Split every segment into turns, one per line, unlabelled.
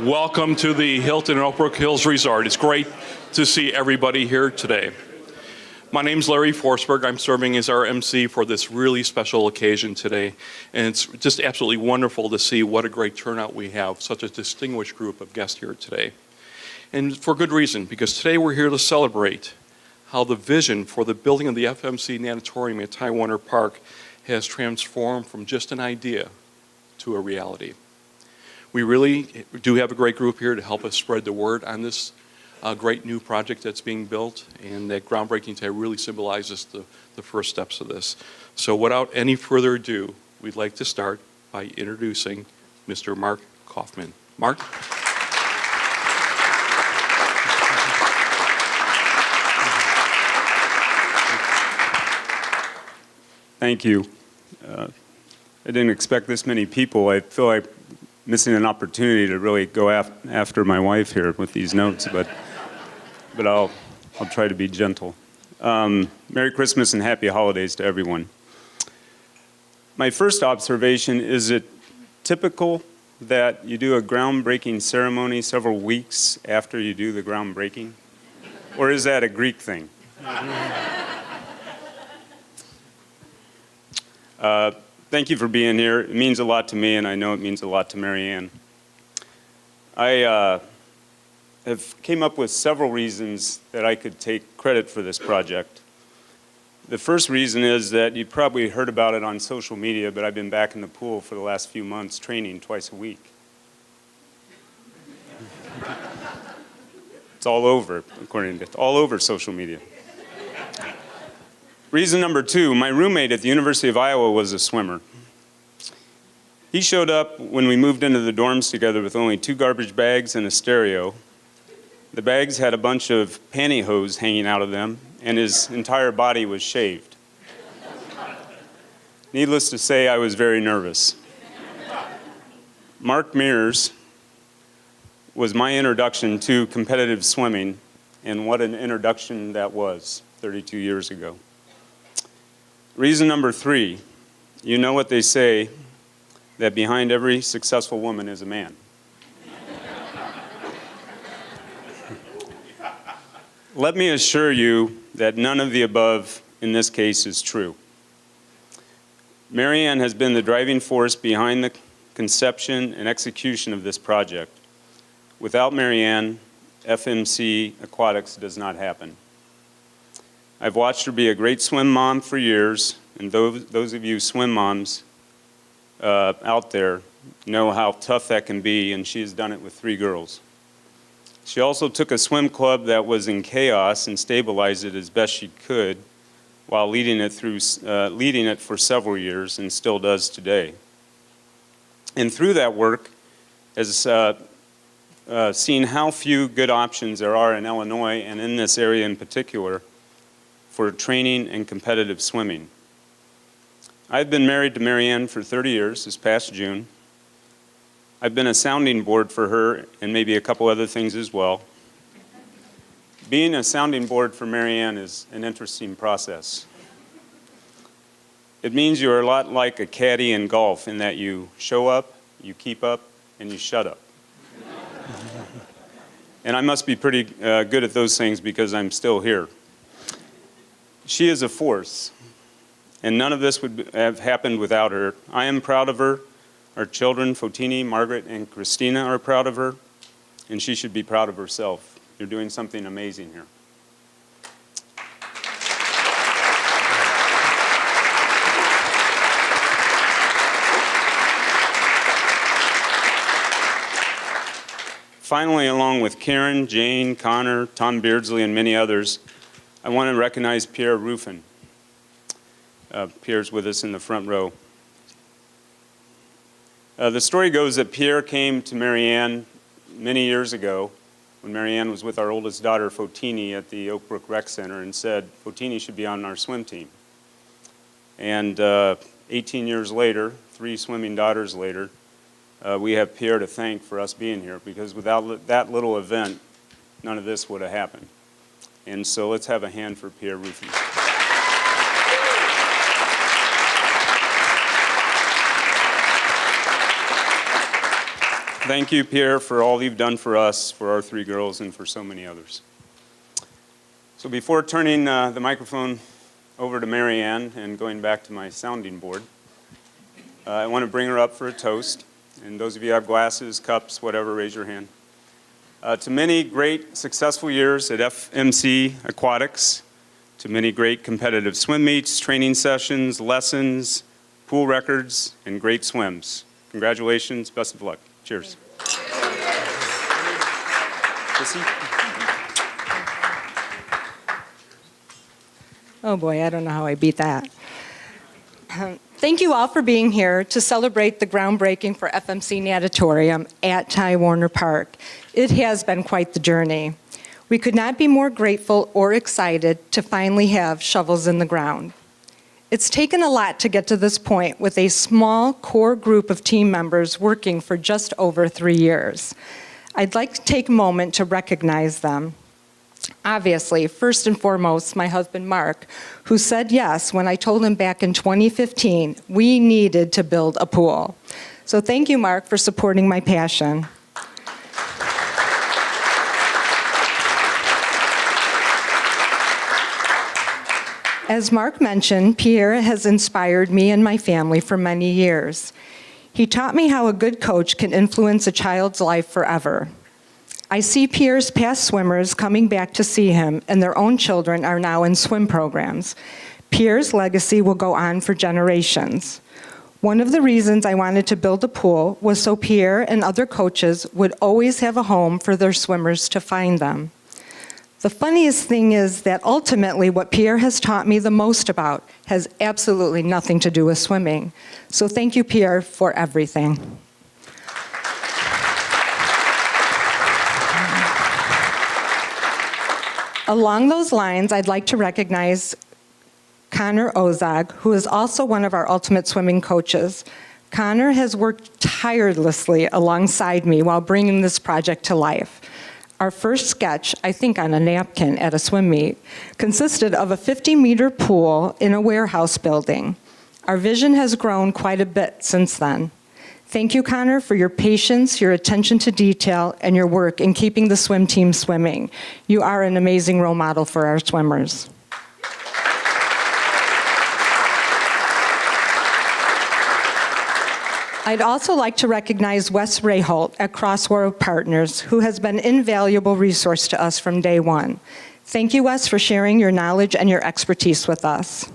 Welcome to the Hilton Oak Brook Hills Resort. It's great to see everybody here today. My name's Larry Forsberg. I'm serving as our MC for this really special occasion today. And it's just absolutely wonderful to see what a great turnout we have, such a distinguished group of guests here today. And for good reason, because today we're here to celebrate how the vision for the building of the FMC Natatorium at Taiwaner Park has transformed from just an idea to a reality. We really do have a great group here to help us spread the word on this great new project that's being built, and that groundbreaking today really symbolizes the first steps of this. So without any further ado, we'd like to start by introducing Mr. Mark Kaufman. Mark?
Thank you. I didn't expect this many people. I feel like missing an opportunity to really go after my wife here with these notes, but I'll try to be gentle. Merry Christmas and Happy Holidays to everyone. My first observation, is it typical that you do a groundbreaking ceremony several weeks after you do the groundbreaking? Or is that a Greek thing? Thank you for being here. It means a lot to me, and I know it means a lot to Mary Ann. I have came up with several reasons that I could take credit for this project. The first reason is that you probably heard about it on social media, but I've been back in the pool for the last few months training twice a week. It's all over, all over social media. Reason number two, my roommate at the University of Iowa was a swimmer. He showed up when we moved into the dorms together with only 2 garbage bags and a stereo. The bags had a bunch of pantyhose hanging out of them, and his entire body was shaved. Needless to say, I was very nervous. Mark Mears was my introduction to competitive swimming, and what an introduction that was 32 years ago. Reason number 3, you know what they say, that behind every successful woman is a man. Let me assure you that none of the above in this case is true. Mary Ann has been the driving force behind the conception and execution of this project. Without Mary Ann, FMC Aquatics does not happen. I've watched her be a great swim mom for years, and those of you swim moms out there know how tough that can be, and she has done it with 3 girls. She also took a swim club that was in chaos and stabilized it as best she could while leading it for several years, and still does today. And through that work has seen how few good options there are in Illinois, and in this area in particular, for training and competitive swimming. I've been married to Mary Ann for 30 years, this past June. I've been a sounding board for her and maybe a couple other things as well. Being a sounding board for Mary Ann is an interesting process. It means you're a lot like a caddy in golf in that you show up, you keep up, and you shut up. And I must be pretty good at those things because I'm still here. She is a force, and none of this would have happened without her. I am proud of her. Our children, Fotini, Margaret, and Christina, are proud of her, and she should be proud of herself. You're doing something amazing here. Finally, along with Karen, Jane, Connor, Tom Beardsley, and many others, I want to recognize Pierre Ruffin. Pierre's with us in the front row. The story goes that Pierre came to Mary Ann many years ago when Mary Ann was with our oldest daughter, Fotini, at the Oak Brook Rec Center, and said, Fotini should be on our swim team. And 18 years later, 3 swimming daughters later, we have Pierre to thank for us being here, because without that little event, none of this would have happened. And so let's have a hand for Pierre Ruffin. Thank you, Pierre, for all you've done for us, for our three girls, and for so many others. So before turning the microphone over to Mary Ann and going back to my sounding board, I want to bring her up for a toast. And those of you who have glasses, cups, whatever, raise your hand. To many great, successful years at FMC Aquatics, to many great competitive swim meets, training sessions, lessons, pool records, and great swims. Congratulations, best of luck. Cheers.
Oh boy, I don't know how I beat that. Thank you all for being here to celebrate the groundbreaking for FMC Natatorium at Ty Warner Park. It has been quite the journey. We could not be more grateful or excited to finally have shovels in the ground. It's taken a lot to get to this point with a small core group of team members working for just over 3 years. I'd like to take a moment to recognize them. Obviously, first and foremost, my husband Mark, who said yes when I told him back in 2015 we needed to build a pool. So thank you, Mark, for supporting my passion. As Mark mentioned, Pierre has inspired me and my family for many years. He taught me how a good coach can influence a child's life forever. I see Pierre's past swimmers coming back to see him, and their own children are now in swim programs. Pierre's legacy will go on for generations. One of the reasons I wanted to build a pool was so Pierre and other coaches would always have a home for their swimmers to find them. The funniest thing is that ultimately what Pierre has taught me the most about has absolutely nothing to do with swimming. So thank you, Pierre, for everything. Along those lines, I'd like to recognize Connor Ozog, who is also one of our ultimate swimming coaches. Connor has worked tirelessly alongside me while bringing this project to life. Our first sketch, I think on a napkin at a swim meet, consisted of a 50-meter pool in a warehouse building. Our vision has grown quite a bit since then. Thank you, Connor, for your patience, your attention to detail, and your work in keeping the swim team swimming. You are an amazing role model for our swimmers. I'd also like to recognize Wes Rayholt at Crossworld Partners, who has been an invaluable resource to us from day one. Thank you, Wes, for sharing your knowledge and your expertise with us.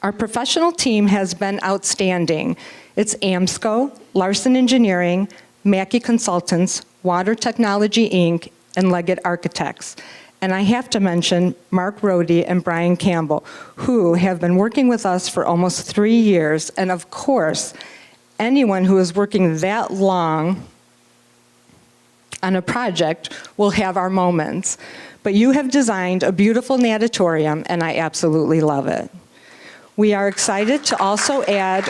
Our professional team has been outstanding. It's AMSCO, Larson Engineering, Mackey Consultants, Water Technology, Inc., and Leggett Architects. And I have to mention Mark Rohde and Brian Campbell, who have been working with us for almost 3 years, and of course, anyone who is working that long on a project will have our moments. But you have designed a beautiful natatorium, and I absolutely love it. We are excited to also add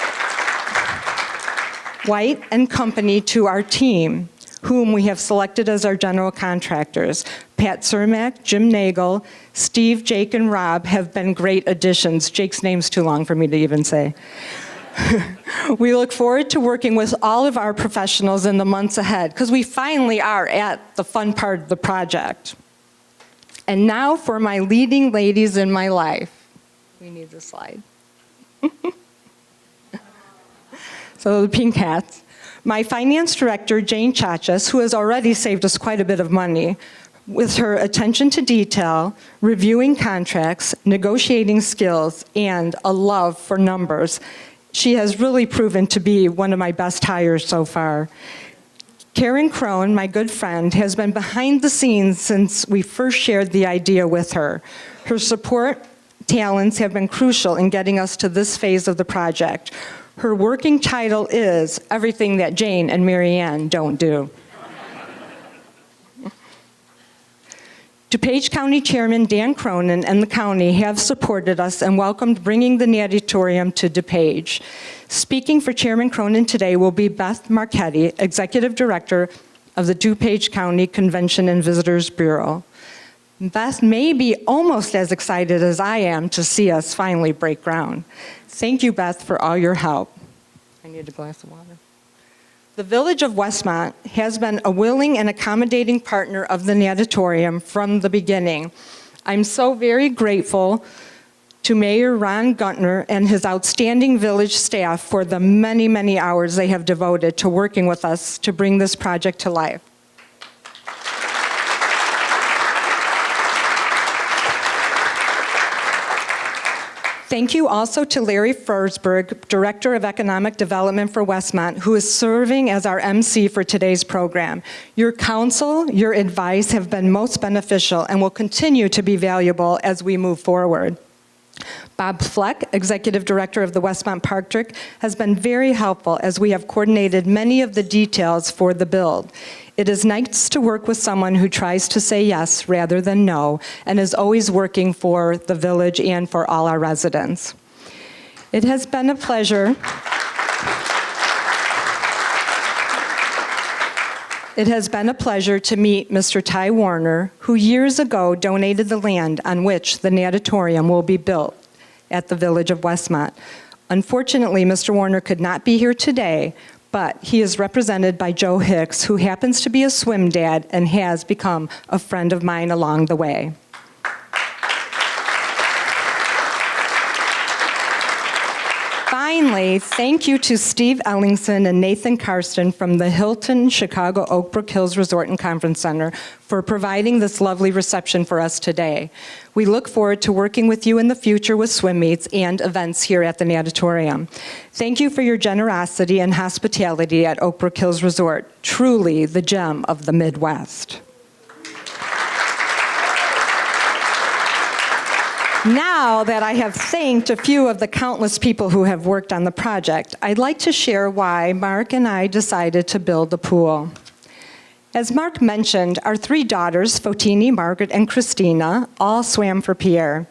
White and Company to our team, whom we have selected as our general contractors. Pat Cermak, Jim Nagel, Steve, Jake, and Rob have been great additions. Jake's name's too long for me to even say. We look forward to working with all of our professionals in the months ahead, because we finally are at the fun part of the project. And now for my leading ladies in my life. We need the slide. So the pink hats. My finance director, Jane Chachas, who has already saved us quite a bit of money, with her attention to detail, reviewing contracts, negotiating skills, and a love for numbers. She has really proven to be one of my best hires so far. Karen Crone, my good friend, has been behind the scenes since we first shared the idea with her. Her support talents have been crucial in getting us to this phase of the project. Her working title is Everything That Jane and Mary Ann Don't Do. DuPage County Chairman Dan Cronin and the county have supported us and welcomed bringing the natatorium to DuPage. Speaking for Chairman Cronin today will be Beth Marchetti, Executive Director of the DuPage County Convention and Visitors Bureau. Beth may be almost as excited as I am to see us finally break ground. Thank you, Beth, for all your help. I need a glass of water. The Village of Westmont has been a willing and accommodating partner of the Natatorium from the beginning. I'm so very grateful to Mayor Ron Guntner and his outstanding village staff for the many, many hours they have devoted to working with us to bring this project to life. Thank you also to Larry Forsberg, Director of Economic Development for Westmont, who is serving as our MC for today's program. Your counsel, your advice have been most beneficial and will continue to be valuable as we move forward. Bob Fleck, Executive Director of the Westmont Park District, has been very helpful as we have coordinated many of the details for the build. It is nice to work with someone who tries to say yes rather than no, and is always working for the village and for all our residents. It has been a pleasure. It has been a pleasure to meet Mr. Ty Warner, who years ago donated the land on which the Natatorium will be built at the Village of Westmont. Unfortunately, Mr. Warner could not be here today, but he is represented by Joe Hicks, who happens to be a swim dad and has become a friend of mine along the way. Finally, thank you to Steve Ellingson and Nathan Karsten from the Hilton Chicago Oak Brook Hills Resort and Conference Center for providing this lovely reception for us today. We look forward to working with you in the future with swim meets and events here at the Natatorium. Thank you for your generosity and hospitality at Oak Brook Hills Resort, truly the gem of the Midwest. Now that I have thanked a few of the countless people who have worked on the project, I'd like to share why Mark and I decided to build a pool. As Mark mentioned, our three daughters, Fotini, Margaret, and Christina, all swam for Pierre.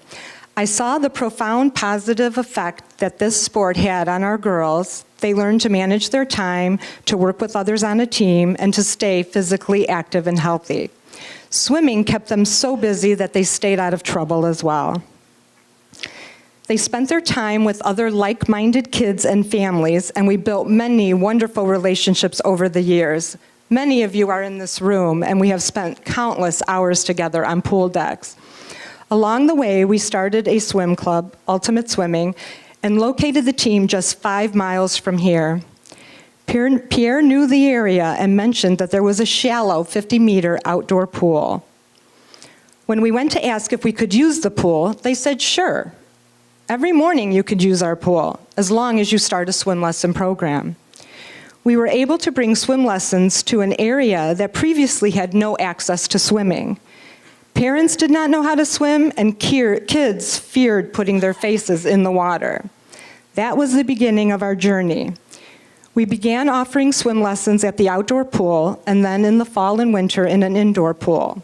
I saw the profound positive effect that this sport had on our girls. They learned to manage their time, to work with others on a team, and to stay physically active and healthy. Swimming kept them so busy that they stayed out of trouble as well. They spent their time with other like-minded kids and families, and we built many wonderful relationships over the years. Many of you are in this room, and we have spent countless hours together on pool decks. Along the way, we started a swim club, Ultimate Swimming, and located the team just 5 miles from here. Pierre knew the area and mentioned that there was a shallow 50-meter outdoor pool. When we went to ask if we could use the pool, they said, sure. Every morning you could use our pool, as long as you start a swim lesson program. We were able to bring swim lessons to an area that previously had no access to swimming. Parents did not know how to swim, and kids feared putting their faces in the water. That was the beginning of our journey. We began offering swim lessons at the outdoor pool, and then in the fall and winter in an indoor pool.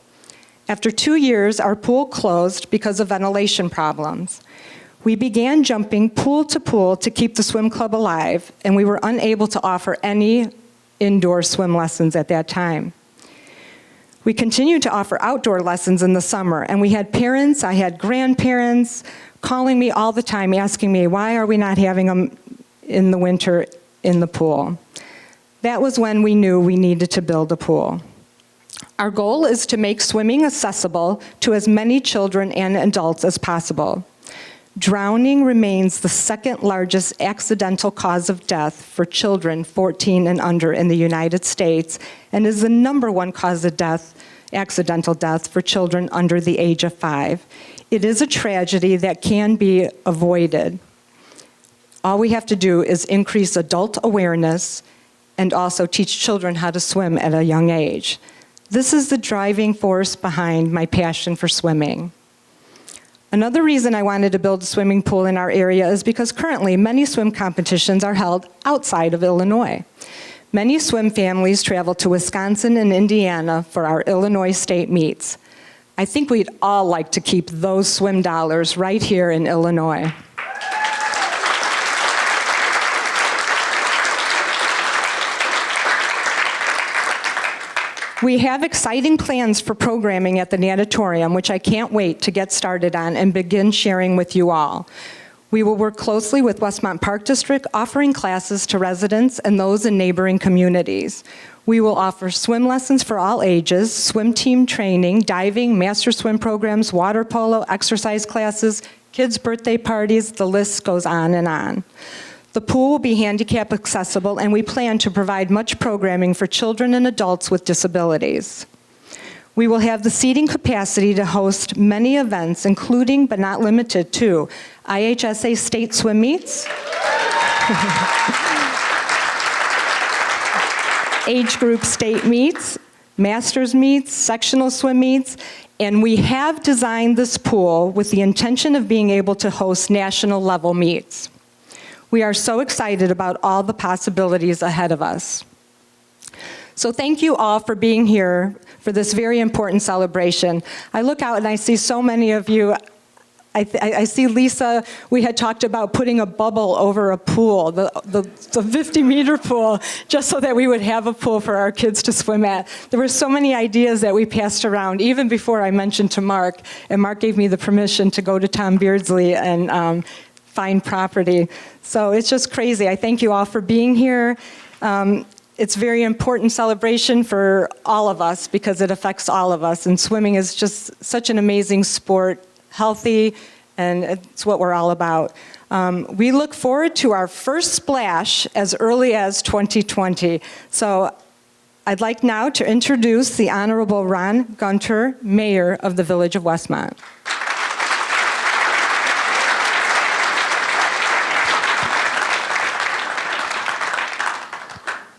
After 2 years, our pool closed because of ventilation problems. We began jumping pool to pool to keep the swim club alive, and we were unable to offer any indoor swim lessons at that time. We continued to offer outdoor lessons in the summer, and we had parents, I had grandparents calling me all the time, asking me, why are we not having them in the winter in the pool? That was when we knew we needed to build a pool. Our goal is to make swimming accessible to as many children and adults as possible. Drowning remains the second largest accidental cause of death for children 14 and under in the United States, and is the #1 cause of death, accidental death, for children under the age of 5. It is a tragedy that can be avoided. All we have to do is increase adult awareness and also teach children how to swim at a young age. This is the driving force behind my passion for swimming. Another reason I wanted to build a swimming pool in our area is because currently many swim competitions are held outside of Illinois. Many swim families travel to Wisconsin and Indiana for our Illinois state meets. I think we'd all like to keep those swim dollars right here in Illinois. We have exciting plans for programming at the Natatorium, which I can't wait to get started on and begin sharing with you all. We will work closely with Westmont Park District, offering classes to residents and those in neighboring communities. We will offer swim lessons for all ages, swim team training, diving, master swim programs, water polo, exercise classes, kids' birthday parties, the list goes on and on. The pool will be handicap accessible, and we plan to provide much programming for children and adults with disabilities. We will have the seating capacity to host many events, including but not limited to IHSA state swim meets, age group state meets, masters meets, sectional swim meets, and we have designed this pool with the intention of being able to host national level meets. We are so excited about all the possibilities ahead of us. So thank you all for being here for this very important celebration. I look out and I see so many of you. I see Lisa, we had talked about putting a bubble over a pool, the 50-meter pool, just so that we would have a pool for our kids to swim at. There were so many ideas that we passed around, even before I mentioned to Mark, and Mark gave me the permission to go to Tom Beardsley and find property. So it's just crazy. I thank you all for being here. It's a very important celebration for all of us because it affects all of us, and swimming is just such an amazing sport, healthy, and it's what we're all about. We look forward to our first splash as early as 2020. So I'd like now to introduce the Honorable Ron Gunter, Mayor of the Village of Westmont.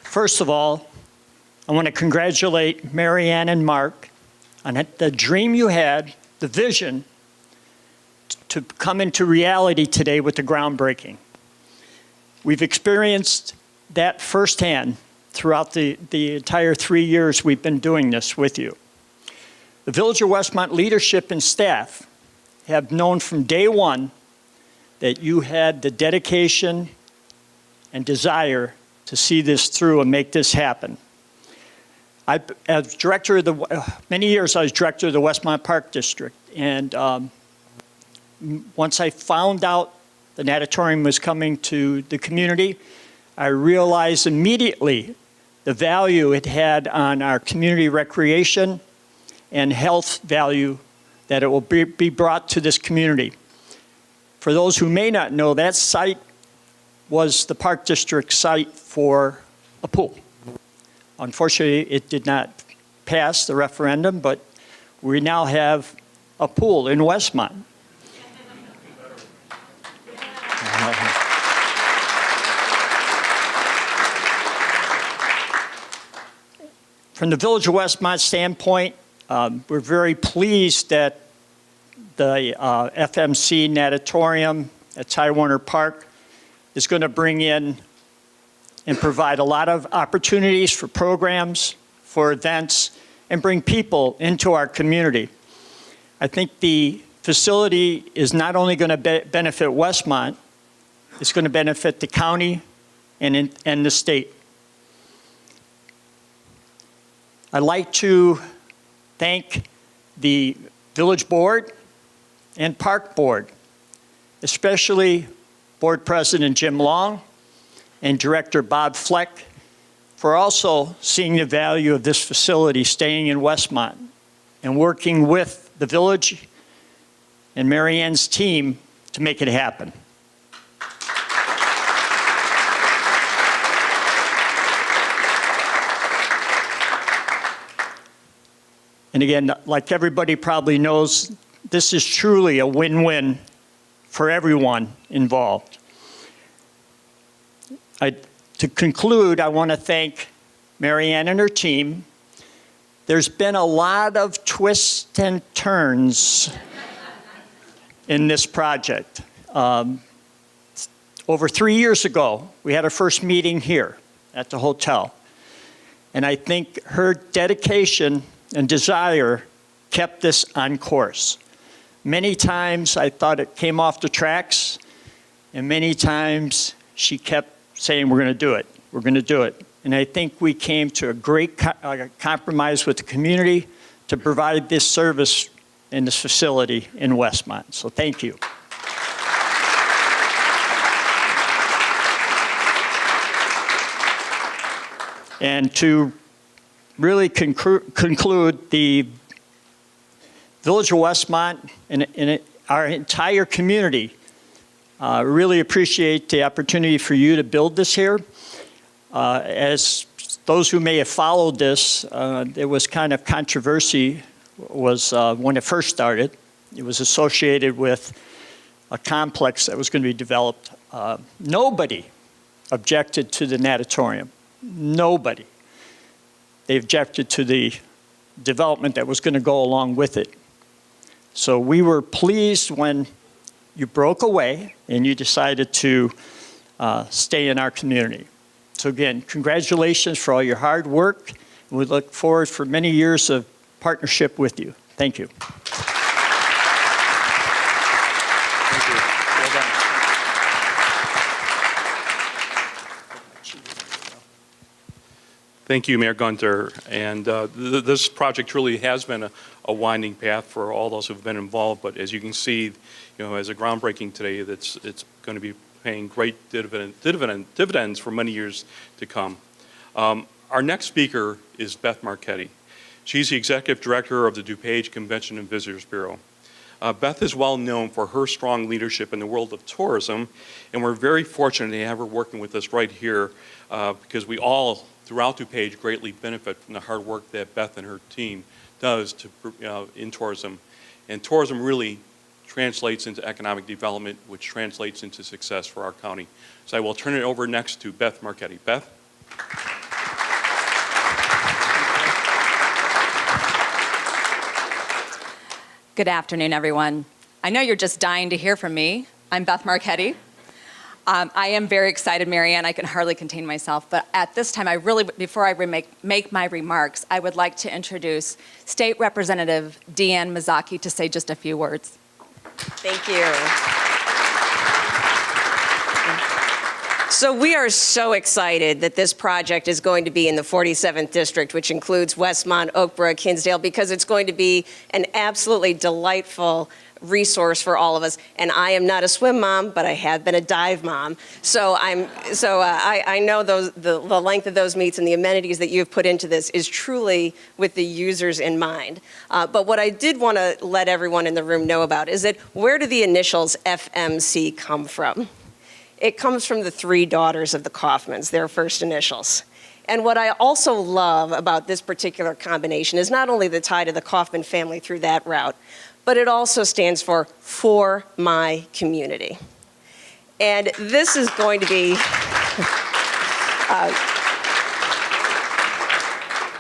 First of all, I want to congratulate Mary Ann and Mark on the dream you had, the vision, to come into reality today with the groundbreaking. We've experienced that firsthand throughout the entire 3 years we've been doing this with you. The Village of Westmont leadership and staff have known from day one that you had the dedication and desire to see this through and make this happen. As director of many years I was director of the Westmont Park District, and once I found out the Natatorium was coming to the community, I realized immediately the value it had on our community recreation and health value that it will be brought to this community. For those who may not know, that site was the Park District site for a pool. Unfortunately, it did not pass the referendum, but we now have a pool in Westmont. From the Village of Westmont standpoint, we're very pleased that the FMC Natatorium at Tidewater Park is going to bring in and provide a lot of opportunities for programs, for events, and bring people into our community. I think the facility is not only going to benefit Westmont, it's going to benefit the county and the state. I'd like to thank the Village Board and Park Board, especially Board President Jim Long and Director Bob Fleck, for also seeing the value of this facility staying in Westmont and working with the village and Mary Ann's team to make it happen. And again, like everybody probably knows, this is truly a win-win for everyone involved. To conclude, I want to thank Mary Ann and her team. There's been a lot of twists and turns in this project. Over 3 years ago, we had our first meeting here at the hotel. And I think her dedication and desire kept this on course. Many times I thought it came off the tracks, and many times she kept saying, we're going to do it, we're going to do it. And I think we came to a great compromise with the community to provide this service in this facility in Westmont. So thank you. And to really conclude, the Village of Westmont and our entire community really appreciate the opportunity for you to build this here. As those who may have followed this, there was kind of controversy when it first started. It was associated with a complex that was going to be developed. Nobody objected to the Natatorium. Nobody. They objected to the development that was going to go along with it. So we were pleased when you broke away and you decided to stay in our community. So again, congratulations for all your hard work. We look forward for many years of partnership with you. Thank you.
Thank you. Well done. Thank you, Mayor Gunter. And this project really has been a winding path for all those who've been involved. But as you can see, as a groundbreaking today, it's going to be paying great dividends for many years to come. Our next speaker is Beth Marchetti. She's the Executive Director of the DuPage Convention and Visitors Bureau. Beth is well known for her strong leadership in the world of tourism, and we're very fortunate to have her working with us right here because we all, throughout DuPage, greatly benefit from the hard work that Beth and her team does in tourism. And tourism really translates into economic development, which translates into success for our county. So I will turn it over next to Beth Marchetti. Beth?
Good afternoon, everyone. I know you're just dying to hear from me. I'm Beth Marchetti. I am very excited, Marianne. I can hardly contain myself. But at this time, before I make my remarks, I would like to introduce State Representative Deanne Mazzocchi to say just a few words.
Thank you. So we are so excited that this project is going to be in the 47th District, which includes Westmont, Oakbrook, Hinsdale, because it's going to be an absolutely delightful resource for all of us. And I am not a swim mom, but I have been a dive mom. So I know the length of those meets and the amenities that you've put into this is truly with the users in mind. But what I did want to let everyone in the room know about is that where do the initials FMC come from? It comes from the three daughters of the Kaufmans, their first initials. And what I also love about this particular combination is not only the tie to the Kaufman family through that route, but it also stands for my community. And this is going to be,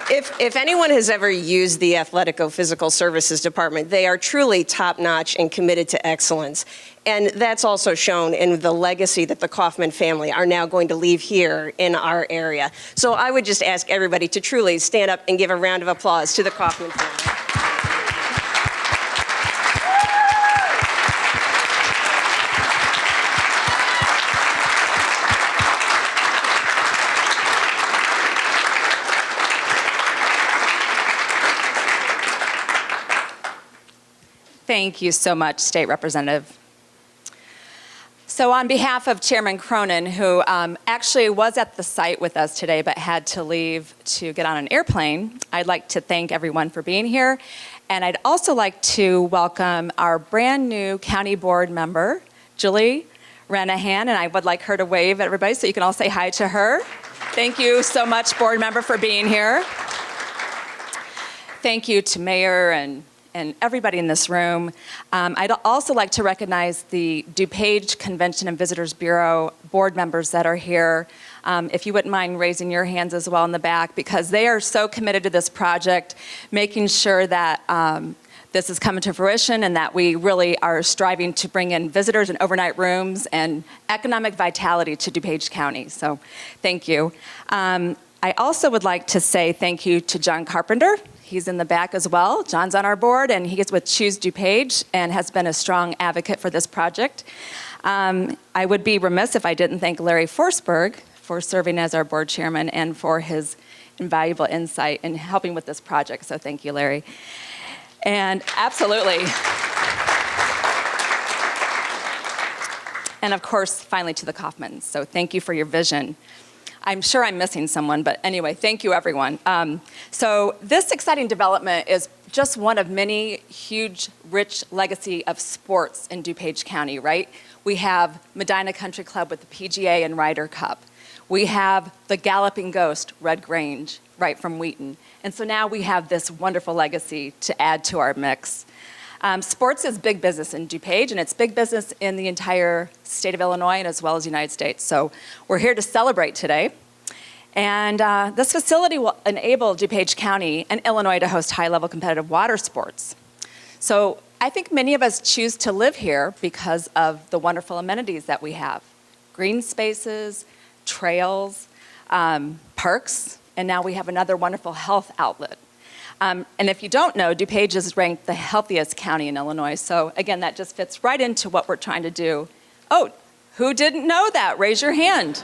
if anyone has ever used the Athletico-Physical Services Department, they are truly top-notch and committed to excellence. And that's also shown in the legacy that the Kaufman family are now going to leave here in our area. So I would just ask everybody to truly stand up and give a round of applause to the Kaufman family.
Thank you so much, State Representative. So on behalf of Chairman Cronin, who actually was at the site with us today but had to leave to get on an airplane, I'd like to thank everyone for being here. And I'd also like to welcome our brand new county board member, Julie Ranahan, and I would like her to wave at everybody so you can all say hi to her. Thank you so much, board member, for being here. Thank you to Mayor and everybody in this room. I'd also like to recognize the DuPage Convention and Visitors Bureau board members that are here. If you wouldn't mind raising your hands as well in the back, because they are so committed to this project, making sure that this is coming to fruition and that we really are striving to bring in visitors and overnight rooms and economic vitality to DuPage County. So thank you. I also would like to say thank you to John Carpenter. He's in the back as well. John's on our board, and he is with Choose DuPage and has been a strong advocate for this project. I would be remiss if I didn't thank Larry Forsberg for serving as our board chairman and for his invaluable insight in helping with this project. So thank you, Larry. And absolutely. And of course, finally to the Kaufmans. So thank you for your vision. I'm sure I'm missing someone, but anyway, thank you, everyone. So this exciting development is just one of many huge, rich legacy of sports in DuPage County, right? We have Medina Country Club with the PGA and Ryder Cup. We have the Galloping Ghost, Red Grange, right from Wheaton. And so now we have this wonderful legacy to add to our mix. Sports is big business in DuPage, and it's big business in the entire state of Illinois and as well as the United States. So we're here to celebrate today. And this facility will enable DuPage County and Illinois to host high-level competitive water sports. So I think many of us choose to live here because of the wonderful amenities that we have. Green spaces, trails, parks, and now we have another wonderful health outlet. And if you don't know, DuPage is ranked the healthiest county in Illinois. So again, that just fits right into what we're trying to do. Oh, who didn't know that? Raise your hand.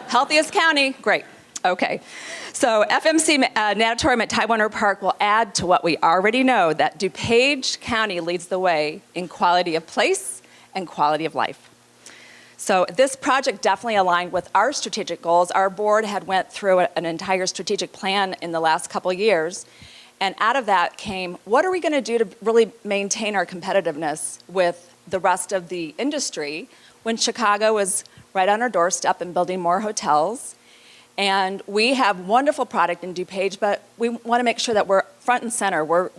Healthiest county, great. Okay. So FMC Natatorium at Tidewater Park will add to what we already know, that DuPage County leads the way in quality of place and quality of life. So this project definitely aligned with our strategic goals. Our board had went through an entire strategic plan in the last couple years. And out of that came, what are we going to do to really maintain our competitiveness with the rest of the industry when Chicago is right on our doorstep and building more hotels? And we have wonderful product in DuPage, but we want to make sure that we're front and center. We're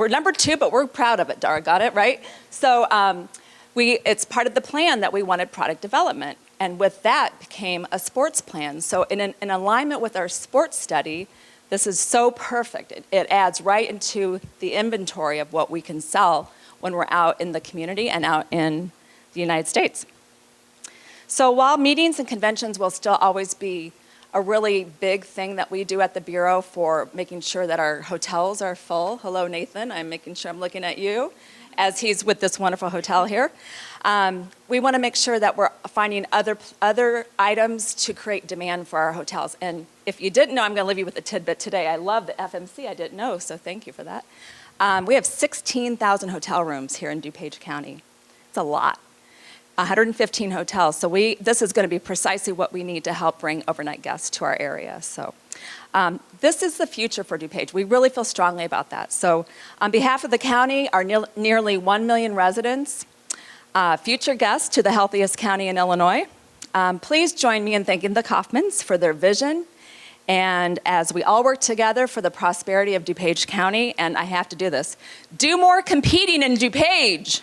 number 2, but we're proud of it, Dara, got it, right? So it's part of the plan that we wanted product development. And with that became a sports plan. So in alignment with our sports study, this is so perfect. It adds right into the inventory of what we can sell when we're out in the community and out in the United States. So while meetings and conventions will still always be a really big thing that we do at the Bureau for making sure that our hotels are full. Hello, Nathan. I'm making sure I'm looking at you as he's with this wonderful hotel here. We want to make sure that we're finding other items to create demand for our hotels. And if you didn't know, I'm going to leave you with a tidbit today. I love the FMC. I didn't know, so thank you for that. We have 16,000 hotel rooms here in DuPage County. It's a lot. 115 hotels. So this is going to be precisely what we need to help bring overnight guests to our area. So this is the future for DuPage. We really feel strongly about that. So on behalf of the county, our nearly 1 million residents, future guests to the healthiest county in Illinois, please join me in thanking the Kaufmans for their vision. And as we all work together for the prosperity of DuPage County, and I have to do this, do more competing in DuPage.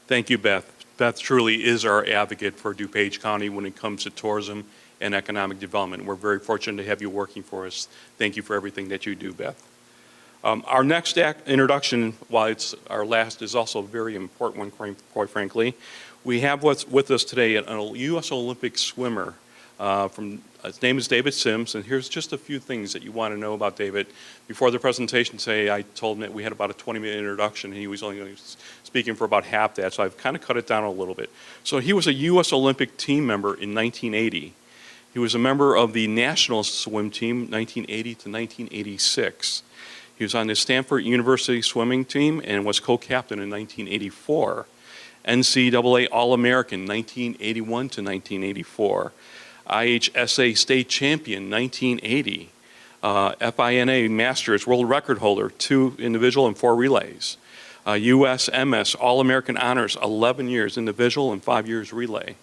Thank you, Beth. Beth truly is our advocate for DuPage County when it comes to tourism and economic development. We're very fortunate to have you working for us. Thank you for everything that you do, Beth. Our next introduction, while it's our last, is also a very important one, quite frankly. We have with us today a U.S. Olympic swimmer. His name is David Sims, and here's just a few things that you want to know about David. Before the presentation today, I told him that we had about a 20-minute introduction, and he was only going to be speaking for about half that, so I've kind of cut it down a little bit. So he was a U.S. Olympic team member in 1980. He was a member of the national swim team 1980 to 1986. He was on the Stanford University swimming team and was co-captain in 1984. NCAA All-American 1981 to 1984. IHSA State Champion 1980. FINA Masters World Record Holder, 2 individual and 4 relays. USMS All-American Honors, 11 years individual and 5 years relay.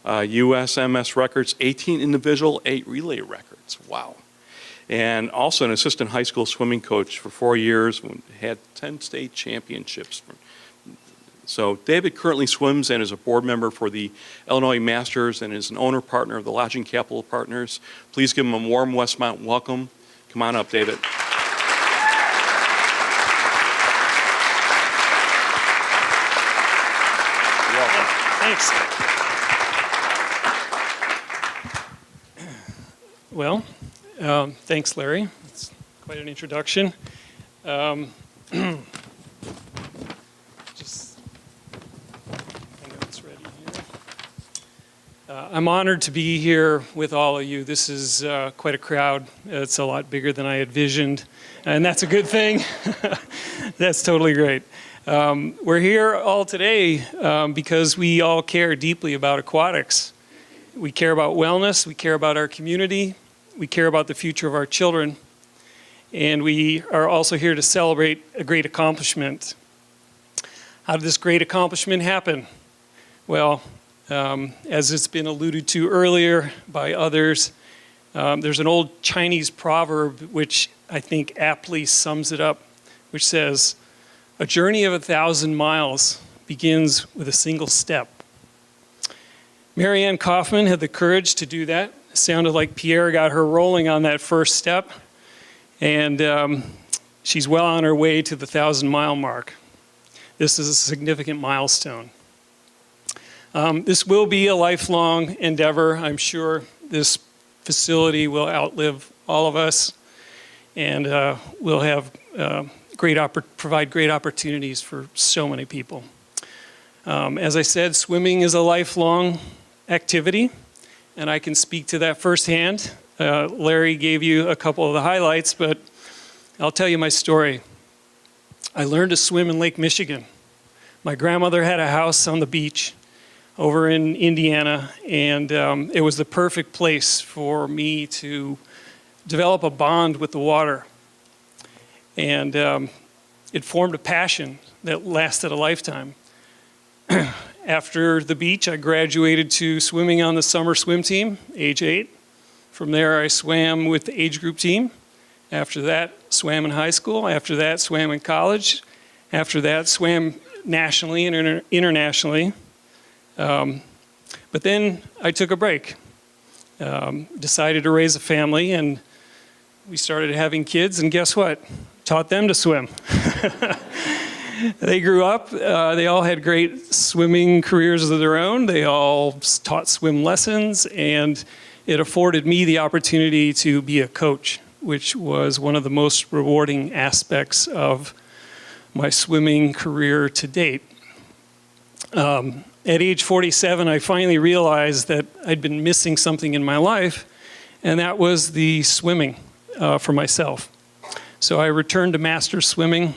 USMS records, 18 individual, 8 relay records. Wow. And also an assistant high school swimming coach for 4 years, had 10 state championships. So David currently swims and is a board member for the Illinois Masters and is an owner partner of the Lodging Capital Partners. Please give him a warm Westmont welcome. Come on up, David.
You're welcome.
Thanks. Well, thanks, Larry. It's quite an introduction. I'm honored to be here with all of you. This is quite a crowd. It's a lot bigger than I envisioned, and that's a good thing. That's totally great. We're here all today because we all care deeply about aquatics. We care about wellness, we care about our community, we care about the future of our children, and we are also here to celebrate a great accomplishment. How did this great accomplishment happen? Well, as it's been alluded to earlier by others, there's an old Chinese proverb which I think aptly sums it up, which says, "A journey of 1,000 miles begins with a single step." Mary Ann Kaufman had the courage to do that. It sounded like Pierre got her rolling on that first step, and she's well on her way to the 1,000-mile mark. This is a significant milestone. This will be a lifelong endeavor. I'm sure this facility will outlive all of us, and will have provide great opportunities for so many people. As I said, swimming is a lifelong activity, and I can speak to that firsthand. Larry gave you a couple of the highlights, but I'll tell you my story. I learned to swim in Lake Michigan. My grandmother had a house on the beach over in Indiana, and it was the perfect place for me to develop a bond with the water. And it formed a passion that lasted a lifetime. After the beach, I graduated to swimming on the summer swim team, age 8. From there, I swam with the age group team. After that, swam in high school. After that, swam in college. After that, swam nationally and internationally. But then I took a break. Decided to raise a family, and we started having kids, and guess what? Taught them to swim. They grew up, they all had great swimming careers of their own. They all taught swim lessons, and it afforded me the opportunity to be a coach, which was one of the most rewarding aspects of my swimming career to date. At age 47, I finally realized that I'd been missing something in my life, and that was the swimming for myself. So I returned to master swimming.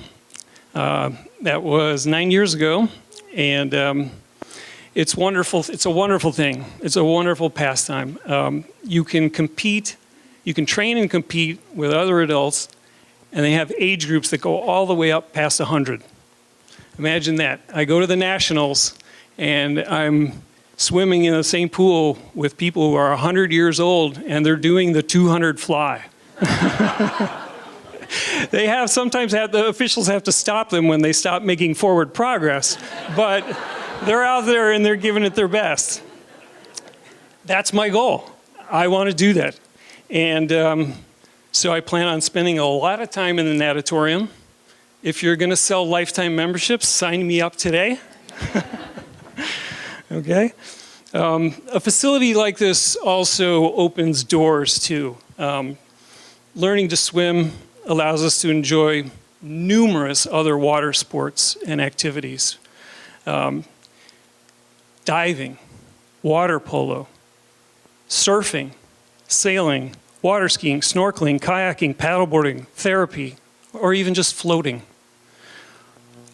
That was 9 years ago, and it's wonderful. It's a wonderful thing. It's a wonderful pastime. You can compete, you can train and compete with other adults, and they have age groups that go all the way up past 100. Imagine that. I go to the nationals, and I'm swimming in the same pool with people who are 100 years old, and they're doing the 200 fly. They the officials have to stop them when they stop making forward progress, but they're out there and they're giving it their best. That's my goal. I want to do that. And so I plan on spending a lot of time in the Natatorium. If you're going to sell lifetime memberships, sign me up today. Okay? A facility like this also opens doors too. Learning to swim allows us to enjoy numerous other water sports and activities. Diving, water polo, surfing, sailing, water skiing, snorkeling, kayaking, paddleboarding, therapy, or even just floating.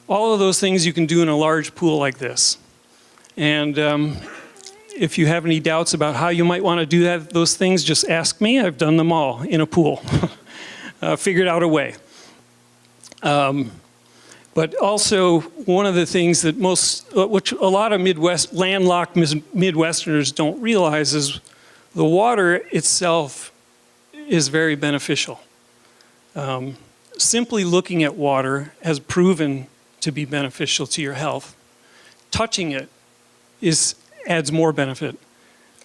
All of those things you can do in a large pool like this. And if you have any doubts about how you might want to do those things, just ask me. I've done them all in a pool. Figured out a way. But also, one of the things that which a lot of landlocked Midwesterners don't realize is the water itself is very beneficial. Simply looking at water has proven to be beneficial to your health. Touching it adds more benefit.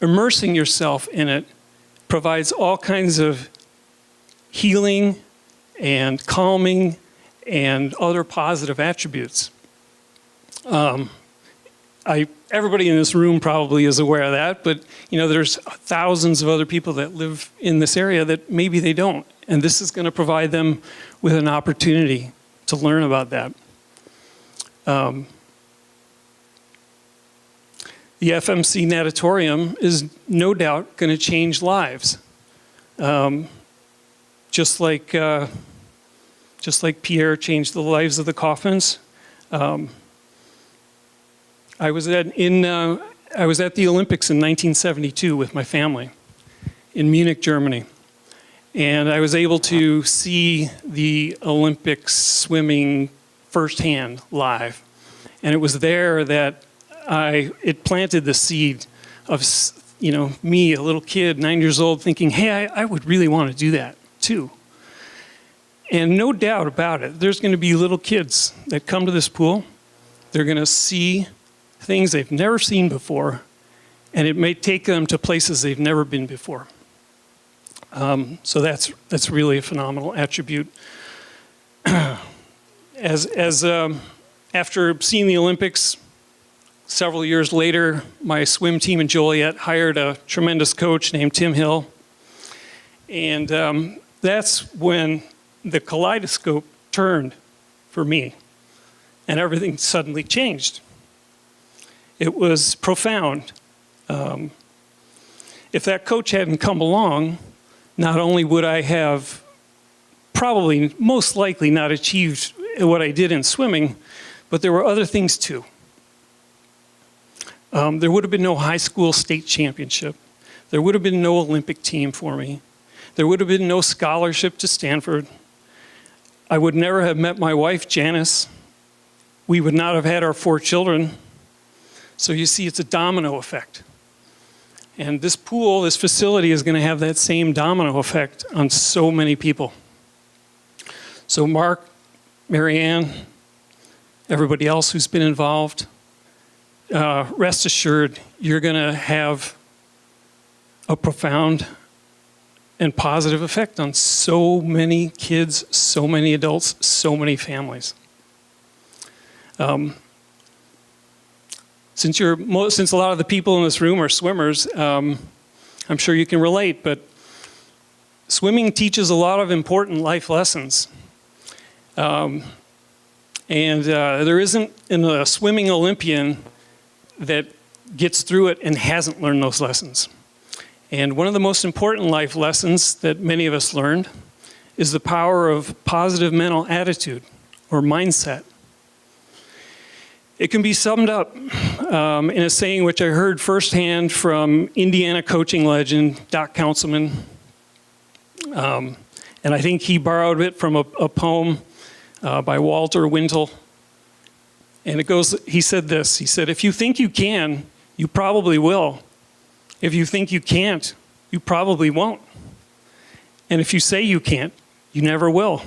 Immersing yourself in it provides all kinds of healing and calming and other positive attributes. Everybody in this room probably is aware of that, but there's thousands of other people that live in this area that maybe they don't, and this is going to provide them with an opportunity to learn about that. the FMC Natatorium is no doubt going to change lives. Just like Pierre changed the lives of the Kaufmans. I was at the Olympics in 1972 with my family in Munich, Germany. And I was able to see the Olympics swimming firsthand live. And it was there that it planted the seed of, me, a little kid, 9 years old, thinking, hey, I would really want to do that too. And no doubt about it, there's going to be little kids that come to this pool. They're going to see things they've never seen before, and it may take them to places they've never been before. So that's really a phenomenal attribute. After seeing the Olympics, several years later, my swim team in Joliet hired a tremendous coach named Tim Hill. And that's when the kaleidoscope turned for me, and everything suddenly changed. It was profound. If that coach hadn't come along, not only would I have probably, most likely not achieved what I did in swimming, but there were other things too. There would have been no high school state championship. There would have been no Olympic team for me. There would have been no scholarship to Stanford. I would never have met my wife, Janice. We would not have had our 4 children. So you see, it's a domino effect. And this pool, this facility is going to have that same domino effect on so many people. So Mark, Marianne, everybody else who's been involved, rest assured, you're going to have a profound and positive effect on so many kids, so many adults, so many families. Since a lot of the people in this room are swimmers, I'm sure you can relate, but swimming teaches a lot of important life lessons. And there isn't a swimming Olympian that gets through it and hasn't learned those lessons. And one of the most important life lessons that many of us learned is the power of positive mental attitude or mindset. It can be summed up in a saying which I heard firsthand from Indiana coaching legend Doc Councilman. And I think he borrowed it from a poem by Walter Wintle. And he said this, he said, if you think you can, you probably will. If you think you can't, you probably won't. And if you say you can't, you never will.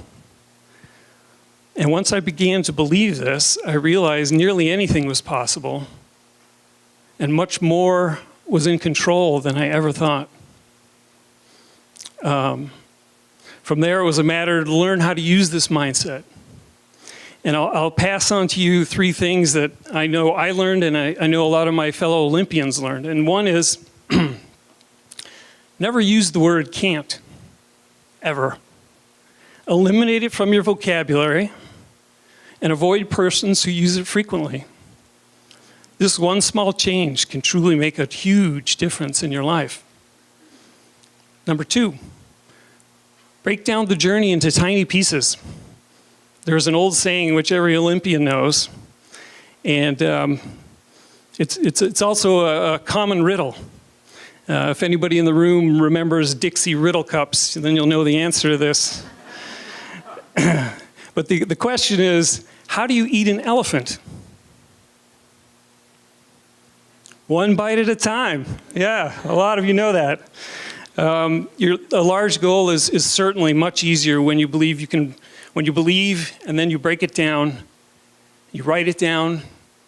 And once I began to believe this, I realized nearly anything was possible, and much more was in control than I ever thought. From there, it was a matter to learn how to use this mindset. And I'll pass on to you 3 things that I know I learned and I know a lot of my fellow Olympians learned. And one is, never use the word can't, ever. Eliminate it from your vocabulary and avoid persons who use it frequently. This one small change can truly make a huge difference in your life. Number 2, break down the journey into tiny pieces. There's an old saying which every Olympian knows, and it's also a common riddle. If anybody in the room remembers Dixie riddle cups, then you'll know the answer to this. But the question is, how do you eat an elephant? One bite at a time. Yeah, a lot of you know that. A large goal is certainly much easier when you believe and then you break it down, you write it down,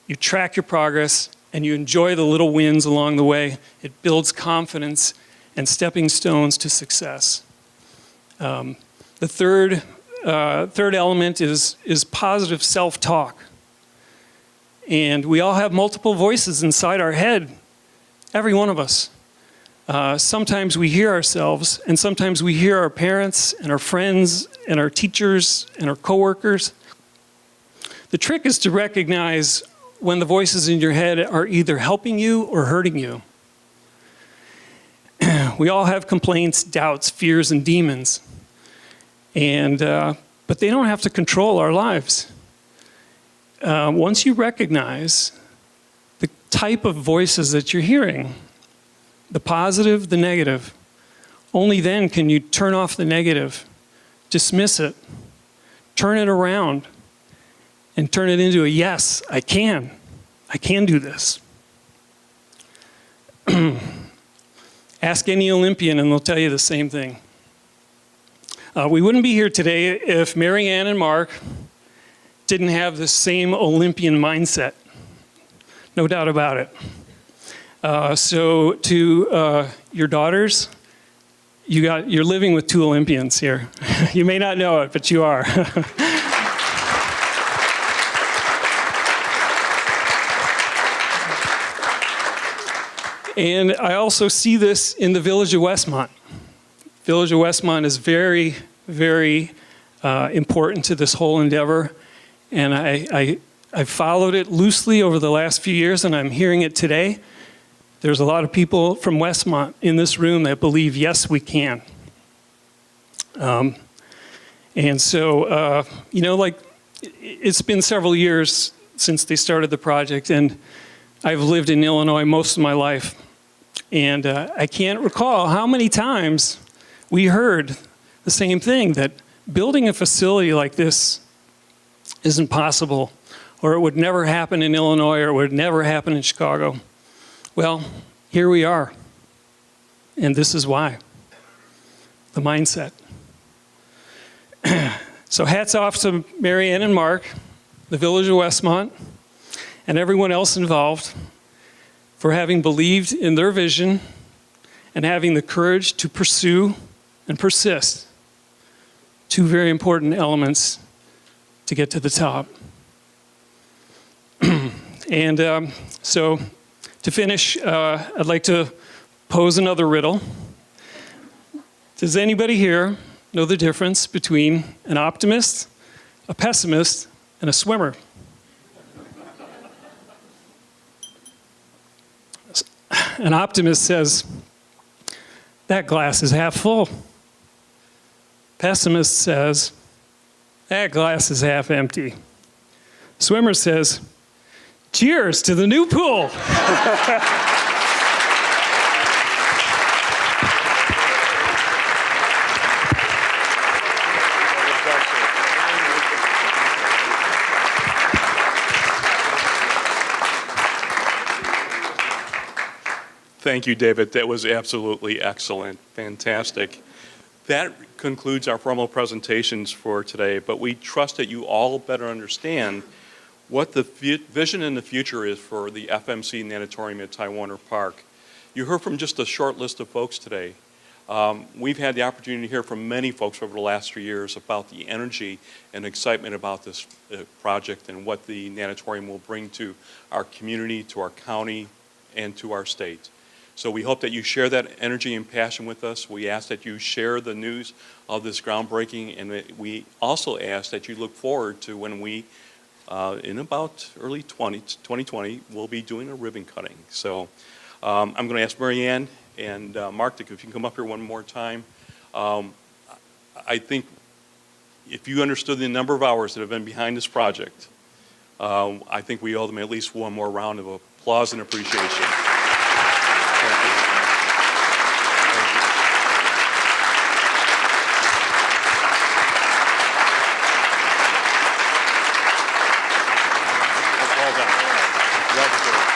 you track your progress, and you enjoy the little wins along the way. It builds confidence and stepping stones to success. The third element is positive self-talk. And we all have multiple voices inside our head, every one of us. Sometimes we hear ourselves, and sometimes we hear our parents and our friends and our teachers and our coworkers. The trick is to recognize when the voices in your head are either helping you or hurting you. We all have complaints, doubts, fears, and demons. But they don't have to control our lives. Once you recognize the type of voices that you're hearing, the positive, the negative, only then can you turn off the negative, dismiss it, turn it around, and turn it into a yes, I can do this. Ask any Olympian and they'll tell you the same thing. We wouldn't be here today if Mary Ann and Mark didn't have the same Olympian mindset. No doubt about it. So to your daughters, you're living with two Olympians here. You may not know it, but you are. And I also see this in the village of Westmont. Village of Westmont is very, very important to this whole endeavor. And I've followed it loosely over the last few years, and I'm hearing it today. There's a lot of people from Westmont in this room that believe, yes, we can. And so, it's been several years since they started the project, and I've lived in Illinois most of my life. And I can't recall how many times we heard the same thing, that building a facility like this isn't possible, or it would never happen in Illinois, or it would never happen in Chicago. Well, here we are. And this is why. The mindset. So hats off to Mary Ann and Mark, the village of Westmont, and everyone else involved for having believed in their vision and having the courage to pursue and persist. Two very important elements to get to the top. And so to finish, I'd like to pose another riddle. Does anybody here know the difference between an optimist, a pessimist, and a swimmer? An optimist says, that glass is half full. Pessimist says, that glass is half empty. Swimmer says, cheers to the new pool.
Thank you, David. That was absolutely excellent. Fantastic. That concludes our formal presentations for today, but we trust that you all better understand what the vision in the future is for the FMC Natatorium at Tywanner Park. You heard from just a short list of folks today. We've had the opportunity to hear from many folks over the last 3 years about the energy and excitement about this project and what the Natatorium will bring to our community, to our county, and to our state. So we hope that you share that energy and passion with us. We ask that you share the news of this groundbreaking, and we also ask that you look forward to when we, in about early 2020, we'll be doing a ribbon cutting. So I'm going to ask Mary Ann and Mark if you can come up here one more time. I think if you understood the number of hours that have been behind this project, I think we owe them at least one more round of applause and appreciation. Well done. Well deserved.